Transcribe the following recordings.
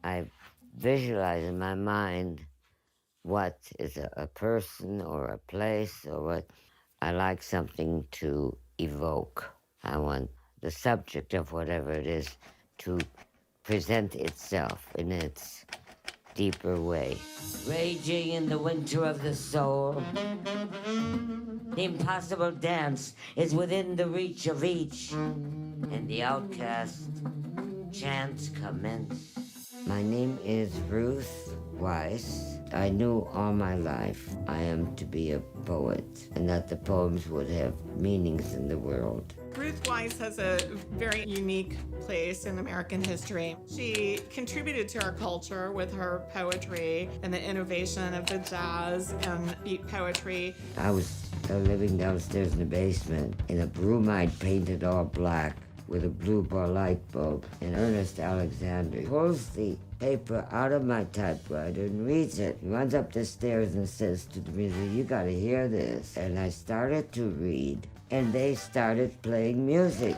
I visualize in my mind what is a person or a place or what I like something to evoke. I want the subject of whatever it is to present itself in its deeper way. Raging in the winter of the soul, the impossible dance is within the reach of each, and the outcast chants commence. My name is Ruth Weiss. I knew all my life I am to be a poet and that the poems would have meanings in the world. Ruth Weiss has a very unique place in American history. She contributed to our culture with her poetry and the innovation of the jazz and beat poetry. I was living downstairs in the basement in a room I'd painted all black with a blue bar light bulb, and Ernest Alexander pulls the paper out of my typewriter and reads it. He runs up the stairs and says to the music, "You gotta hear this." And I started to read, and they started playing music.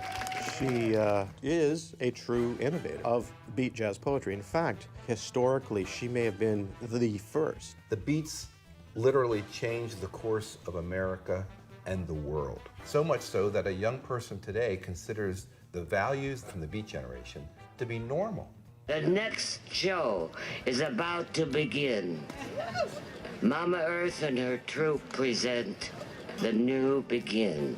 She is a true innovator of beat jazz poetry. In fact, historically, she may have been the first. The beats literally changed the course of America and the world. So much so that a young person today considers the values from the beat generation to be normal. The next show is about to begin. Mama Earth and her troupe present The New Begin.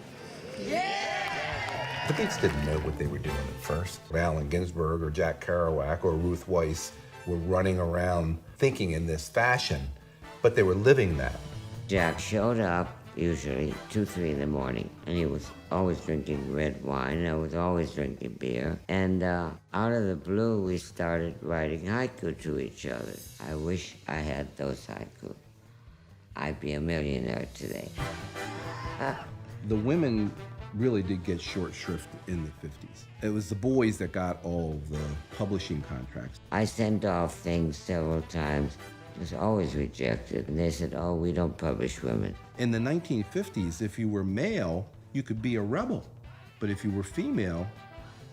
The Beats didn't know what they were doing at first. Allen Ginsberg or Jack Kerouac or Ruth Weiss were running around thinking in this fashion, but they were living that. Jack showed up usually 2, 3 in the morning, and he was always drinking red wine, and I was always drinking beer. And out of the blue, we started writing haiku to each other. I wish I had those haiku. I'd be a millionaire today. The women really did get short shrift in the 50s. It was the boys that got all of the publishing contracts. I sent off things several times. It was always rejected. And they said, "Oh, we don't publish women." In the 1950s, if you were male, you could be a rebel. But if you were female,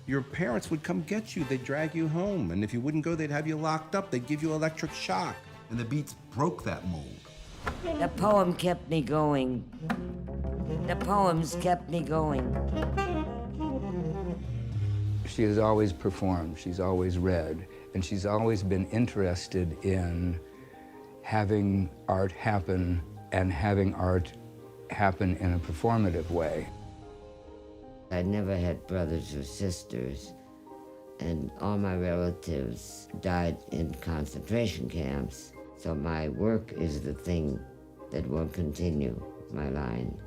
your parents would come get you. They'd drag you home. And if you wouldn't go, they'd have you locked up. They'd give you electric shock. And the Beats broke that mold. The poem kept me going. The poems kept me going. She has always performed, she's always read, and she's always been interested in having art happen and having art happen in a performative way. I never had brothers or sisters, and all my relatives died in concentration camps. So my work is the thing that will continue my line.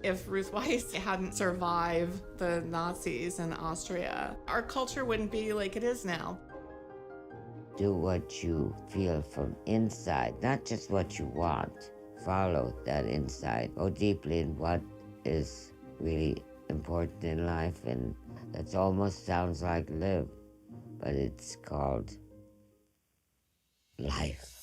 If Ruth Weiss hadn't survived the Nazis in Austria, our culture wouldn't be like it is now. Do what you feel from inside, not just what you want. Follow that inside. Go deeply in what is really important in life, and that almost sounds like live, but it's called life.